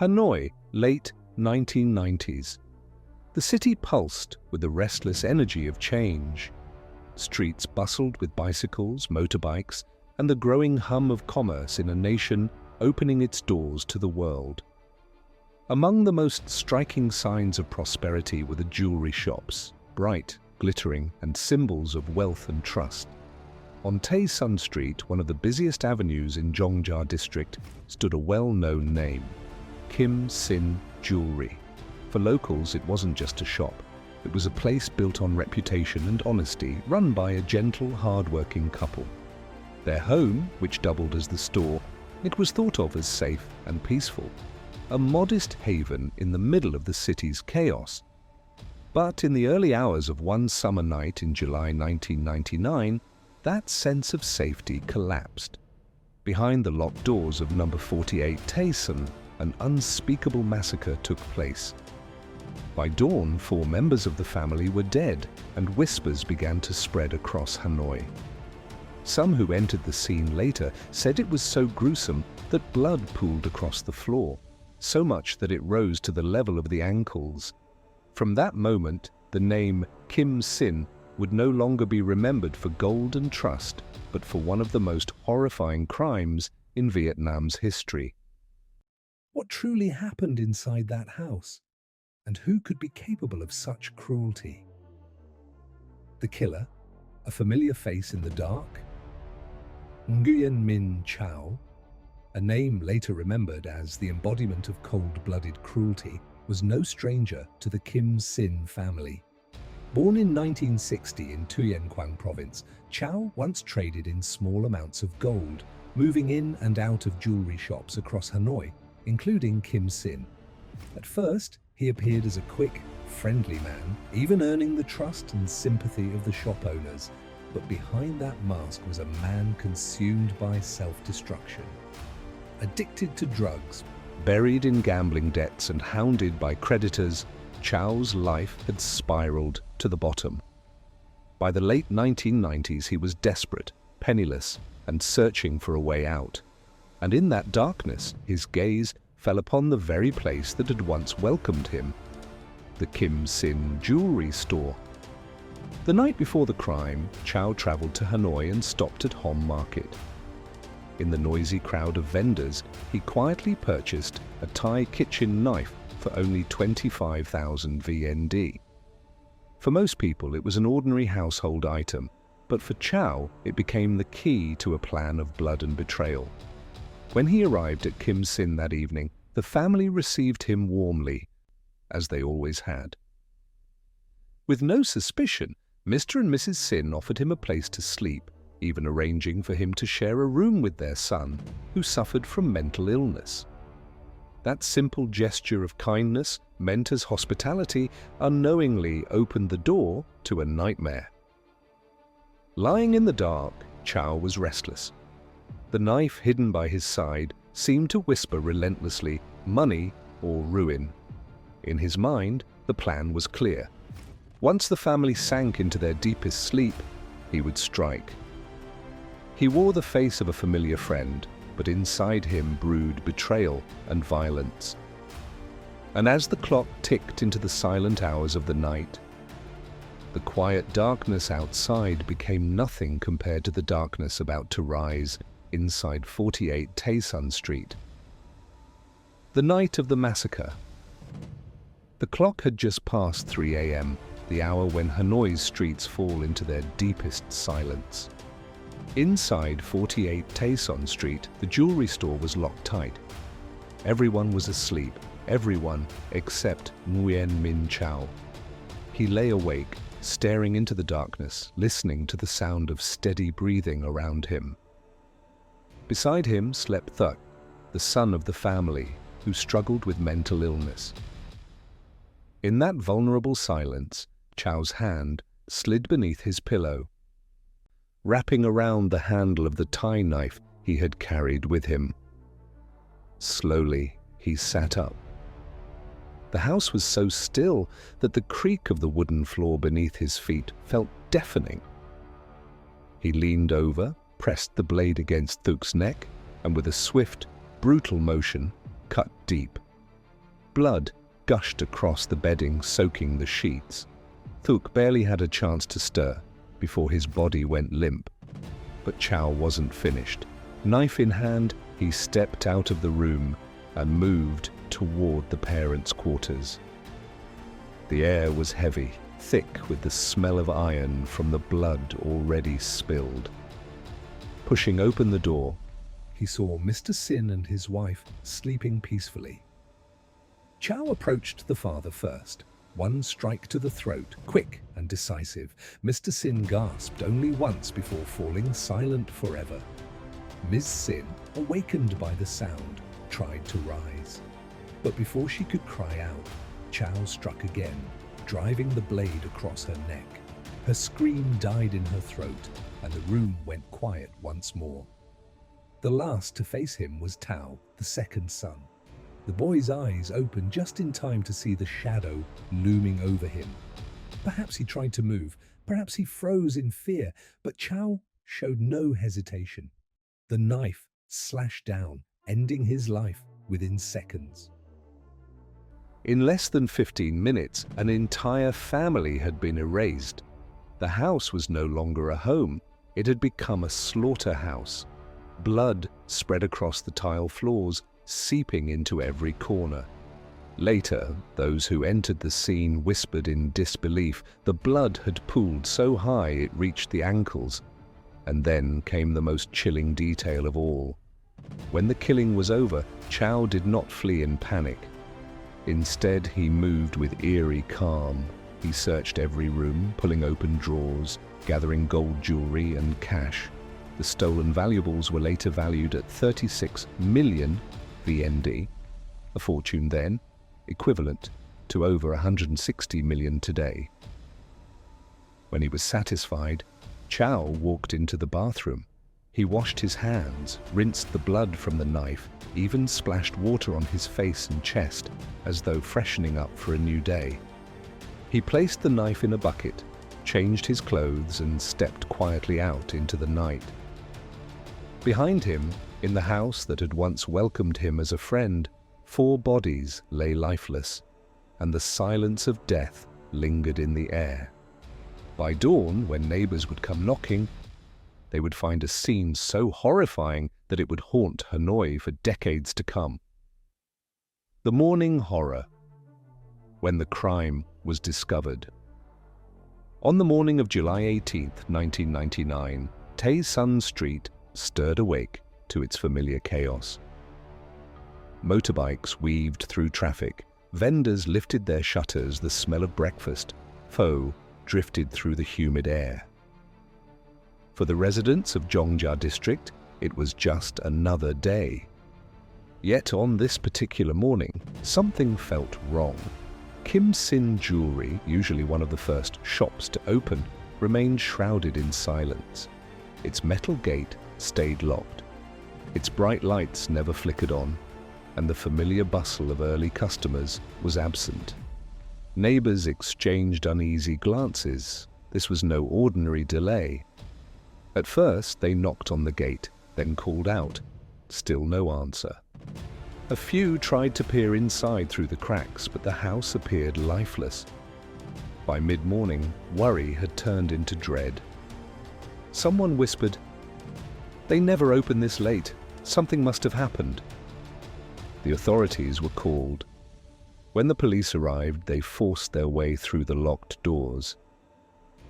Hanoi, late 1990s. The city pulsed with the restless energy of change. Streets bustled with bicycles, motorbikes, and the growing hum of commerce in a nation opening its doors to the world. Among the most striking signs of prosperity were the jewelry shops, bright, glittering, and symbols of wealth and trust. On Tay Son Street, one of the busiest avenues in Zhongja district, stood a well-known name, Kim Sin Jewelry. For locals, it wasn't just a shop. It was a place built on reputation and honesty, run by a gentle, hard-working couple. Their home, which doubled as the store, it was thought of as safe and peaceful, a modest haven in the middle of the city's chaos. But in the early hours of one summer night in July 1999, that sense of safety collapsed. Behind the locked doors of number 48 Tay Son, an unspeakable massacre took place. By dawn, 4 members of the family were dead, and whispers began to spread across Hanoi. Some who entered the scene later said it was so gruesome that blood pooled across the floor, so much that it rose to the level of the ankles. From that moment, the name Kim Sin would no longer be remembered for gold and trust, but for one of the most horrifying crimes in Vietnam's history. What truly happened inside that house? And who could be capable of such cruelty? The killer, a familiar face in the dark? Nguyen Minh Chau, a name later remembered as the embodiment of cold-blooded cruelty, was no stranger to the Kim Sin family. Born in 1960 in Tuy Quang province, Chau once traded in small amounts of gold, moving in and out of jewelry shops across Hanoi, including Kim Sin. At first, he appeared as a quick, friendly man, even earning the trust and sympathy of the shop owners. But behind that mask was a man consumed by self-destruction. Addicted to drugs, buried in gambling debts and hounded by creditors, Chau's life had spiraled to the bottom. By the late 1990s, he was desperate, penniless, and searching for a way out. And in that darkness, his gaze fell upon the very place that had once welcomed him, the Kim Sin jewelry store. The night before the crime, Chau traveled to Hanoi and stopped at Hom Market. In the noisy crowd of vendors, he quietly purchased a Thai kitchen knife for only 25,000 VND. For most people, it was an ordinary household item, but for Chau, it became the key to a plan of blood and betrayal. When he arrived at Kim Sin that evening, the family received him warmly, as they always had. With no suspicion, Mr. and Mrs. Sin offered him a place to sleep, even arranging for him to share a room with their son, who suffered from mental illness. That simple gesture of kindness, meant as hospitality, unknowingly opened the door to a nightmare. Lying in the dark, Chau was restless. The knife hidden by his side seemed to whisper relentlessly, money or ruin. In his mind, the plan was clear. Once the family sank into their deepest sleep, he would strike. He wore the face of a familiar friend, but inside him brewed betrayal and violence. And as the clock ticked into the silent hours of the night, the quiet darkness outside became nothing compared to the darkness about to rise inside 48 Tay Son Street. The night of the massacre. The clock had just passed 3 a.m., the hour when Hanoi's streets fall into their deepest silence. Inside 48 Tay Son Street, the jewelry store was locked tight. Everyone was asleep, everyone except Nguyen Minh Chau. He lay awake, staring into the darkness, listening to the sound of steady breathing around him. Beside him slept Thuc, the son of the family, who struggled with mental illness. In that vulnerable silence, Chau's hand slid beneath his pillow, wrapping around the handle of the Thai knife he had carried with him. Slowly, he sat up. The house was so still that the creak of the wooden floor beneath his feet felt deafening. He leaned over, pressed the blade against Thuc's neck, and with a swift, brutal motion, cut deep, Blood gushed across the bedding, soaking the sheets. Thuk barely had a chance to stir before his body went limp. But Chow wasn't finished. Knife in hand, he stepped out of the room and moved toward the parents' quarters. The air was heavy, thick with the smell of iron from the blood already spilled. Pushing open the door, he saw Mr. Sinh and his wife sleeping peacefully. Chow approached the father first. One strike to the throat, quick and decisive. Mr. Sinh gasped only once before falling silent forever. Ms. Sinh, awakened by the sound, tried to rise. But before she could cry out, Chow struck again, driving the blade across her neck. Her scream died in her throat, and the room went quiet once more. The last to face him was Tao, the second son. The boy's eyes opened just in time to see the shadow looming over him. Perhaps he tried to move, perhaps he froze in fear, but Chow showed no hesitation. The knife slashed down, ending his life within seconds. In less than 15 minutes, an entire family had been erased. The house was no longer a home, it had become a slaughterhouse. Blood spread across the tile floors, seeping into every corner. Later, those who entered the scene whispered in disbelief. The blood had pooled so high it reached the ankles. And then came the most chilling detail of all. When the killing was over, Chow did not flee in panic. Instead, he moved with eerie calm. He searched every room, pulling open drawers, gathering gold jewelry and cash. The stolen valuables were later valued at 36 million VND, a fortune then, equivalent to over 160 million today. When he was satisfied, Chow walked into the bathroom. He washed his hands, rinsed the blood from the knife, even splashed water on his face and chest, as though freshening up for a new day. He placed the knife in a bucket, changed his clothes, and stepped quietly out into the night. Behind him, in the house that had once welcomed him as a friend, 4 bodies lay lifeless, and the silence of death lingered in the air. By dawn, when neighbors would come knocking, they would find a scene so horrifying that it would haunt Hanoi for decades to come. The morning horror, when the crime was discovered. On the morning of July 18, 1999, Tay Sun Street stirred awake to its familiar chaos. Motorbikes weaved through traffic, vendors lifted their shutters, the smell of breakfast, pho drifted through the humid air. For the residents of Zhongja district, it was just another day. Yet on this particular morning, something felt wrong. Kim Sin Jewelry, usually one of the first shops to open, remained shrouded in silence. Its metal gate stayed locked. Its bright lights never flickered on, and the familiar bustle of early customers was absent. Neighbors exchanged uneasy glances. This was no ordinary delay. At first, they knocked on the gate, then called out. Still no answer. A few tried to peer inside through the cracks, but the house appeared lifeless. By mid-morning, worry had turned into dread. Someone whispered, "They never open this late. Something must have happened." The authorities were called. When the police arrived, they forced their way through the locked doors.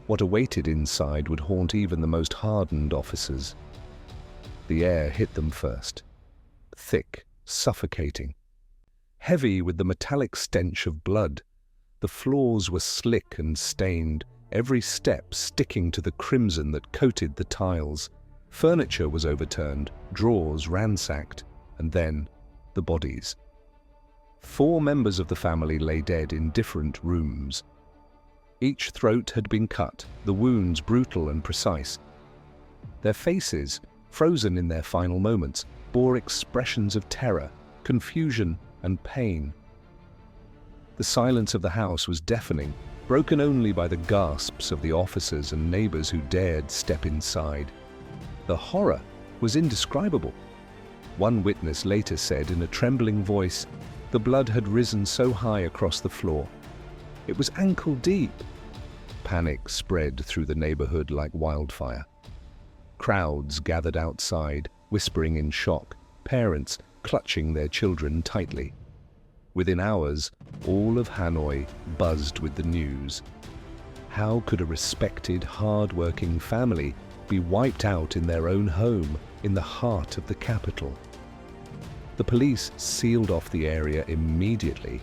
What awaited inside would haunt even the most hardened officers. The air hit them first. Thick, suffocating. Heavy with the metallic stench of blood. The floors were slick and stained, every step sticking to the crimson that coated the tiles. Furniture was overturned, drawers ransacked, and then the bodies. 4 members of the family lay dead in different rooms. Each throat had been cut, the wounds brutal and precise. Their faces, frozen in their final moments, bore expressions of terror, confusion, and pain. The silence of the house was deafening, broken only by the gasps of the officers and neighbors who dared step inside. The horror was indescribable. One witness later said in a trembling voice, The blood had risen so high across the floor. It was ankle deep. Panic spread through the neighborhood like wildfire. Crowds gathered outside, whispering in shock, parents clutching their children tightly. Within hours, all of Hanoi buzzed with the news. How could a respected, hard-working family be wiped out in their own home in the heart of the capital? The police sealed off the area immediately.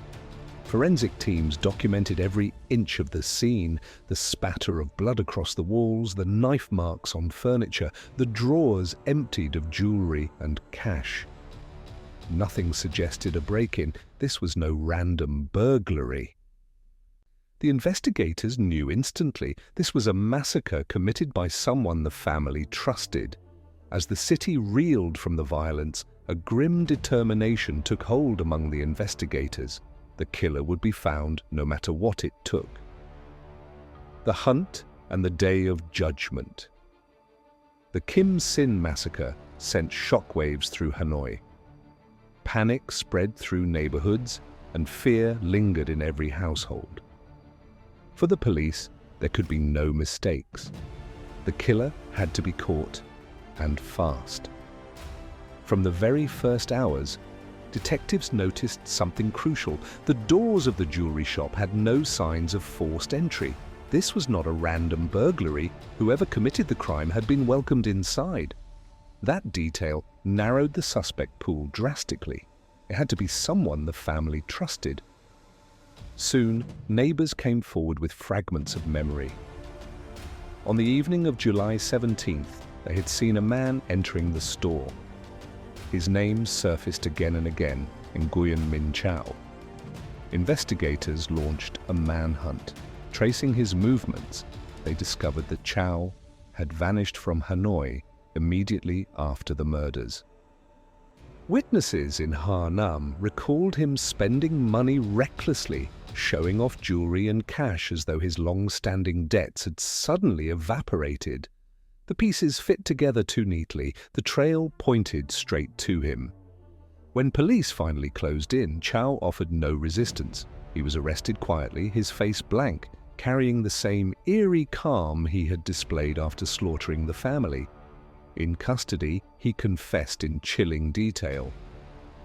Forensic teams documented every inch of the scene, the spatter of blood across the walls, the knife marks on furniture, the drawers emptied of jewelry and cash. Nothing suggested a break-in. This was no random burglary. The investigators knew instantly this was a massacre committed by someone the family trusted. As the city reeled from the violence, a grim determination took hold among the investigators. The killer would be found no matter what it took. The hunt and the day of judgment. The Kim Sinh massacre sent shockwaves through Hanoi. Panic spread through neighborhoods, and fear lingered in every household. For the police, there could be no mistakes. The killer had to be caught, and fast. From the very first hours, detectives noticed something crucial. The doors of the jewelry shop had no signs of forced entry. This was not a random burglary. Whoever committed the crime had been welcomed inside. That detail narrowed the suspect pool drastically. It had to be someone the family trusted. Soon, neighbors came forward with fragments of memory. On the evening of July 17th, they had seen a man entering the store. His name surfaced again and again: Nguyen Minh Chau. Investigators launched a manhunt. Tracing his movements, they discovered that Chau had vanished from Hanoi immediately after the murders. Witnesses in Ha Nam recalled him spending money recklessly, showing off jewelry and cash as though his long-standing debts had suddenly evaporated. The pieces fit together too neatly. The trail pointed straight to him. When police finally closed in, Chau offered no resistance. He was arrested quietly, his face blank, carrying the same eerie calm he had displayed after slaughtering the family. In custody, he confessed in chilling detail.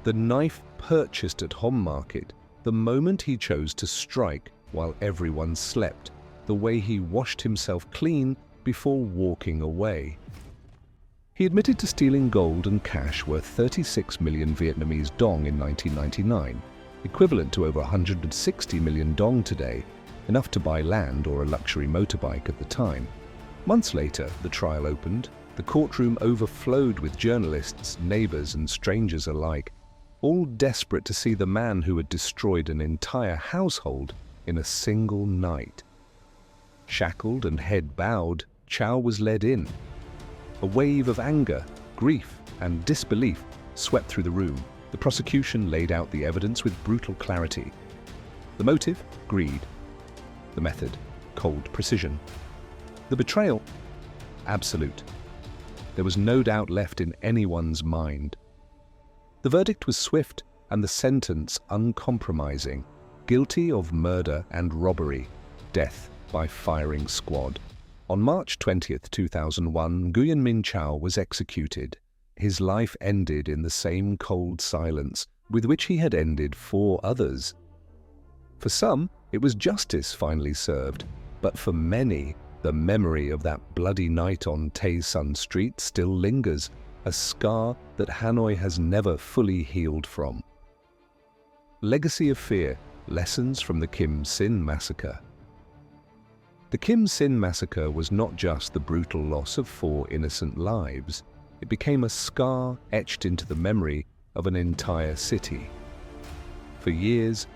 The knife purchased at Home Market, the moment he chose to strike while everyone slept, the way he washed himself clean before walking away. He admitted to stealing gold and cash worth 36 million Vietnamese dong in 1999, equivalent to over 160 million dong today, enough to buy land or a luxury motorbike at the time. Months later, the trial opened. The courtroom overflowed with journalists, neighbors, and strangers alike, all desperate to see the man who had destroyed an entire household in a single night. Shackled and head bowed, Chau was led in. A wave of anger, grief, and disbelief swept through the room. The prosecution laid out the evidence with brutal clarity. The motive? Greed. The method? Cold precision. The betrayal? Absolute. There was no doubt left in anyone's mind. The verdict was swift and the sentence uncompromising. Guilty of murder and robbery. Death by firing squad. On March 20th, 2001, Nguyen Minh Chau was executed. His life ended in the same cold silence with which he had ended 4 others. For some, it was justice finally served, but for many, the memory of that bloody night on Tay Son Street still lingers, a scar that Hanoi has never fully healed from. Legacy of fear, lessons from the Kim Sinh massacre. The Kim Sinh massacre was not just the brutal loss of 4 innocent lives. It became a scar etched into the memory of an entire city. For years,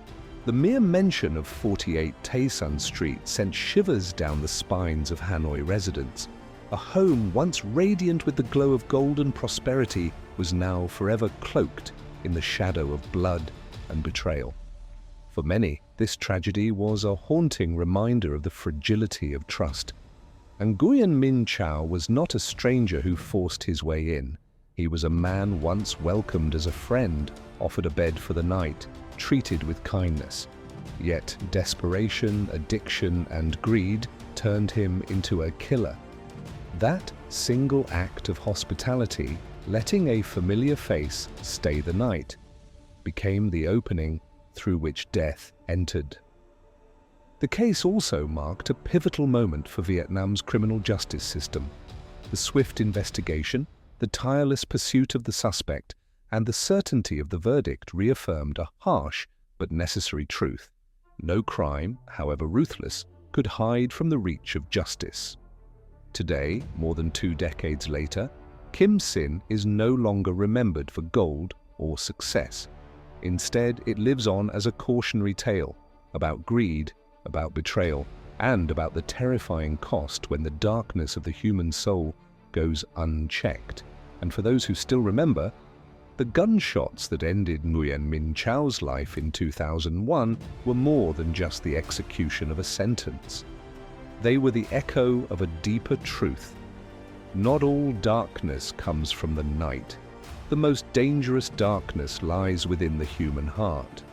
the mere mention of 48 Tay Son Street sent shivers down the spines of Hanoi residents. A home once radiant with the glow of golden prosperity was now forever cloaked in the shadow of blood and betrayal. For many, this tragedy was a haunting reminder of the fragility of trust. And Nguyen Minh Chau was not a stranger who forced his way in. He was a man once welcomed as a friend, offered a bed for the night, treated with kindness. Yet desperation, addiction, and greed turned him into a killer. That single act of hospitality, letting a familiar face stay the night, became the opening through which death entered. The case also marked a pivotal moment for Vietnam's criminal justice system. The swift investigation, the tireless pursuit of the suspect, and the certainty of the verdict reaffirmed a harsh but necessary truth. No crime, however ruthless, could hide from the reach of justice. Today, more than 2 decades later, Kim Sinh is no longer remembered for gold or success. Instead, it lives on as a cautionary tale about greed, about betrayal, and about the terrifying cost when the darkness of the human soul goes unchecked. And for those who still remember, the gunshots that ended Nguyen Minh Chao's life in 2001 were more than just the execution of a sentence. They were the echo of a deeper truth. Not all darkness comes from the night. The most dangerous darkness lies within the human heart.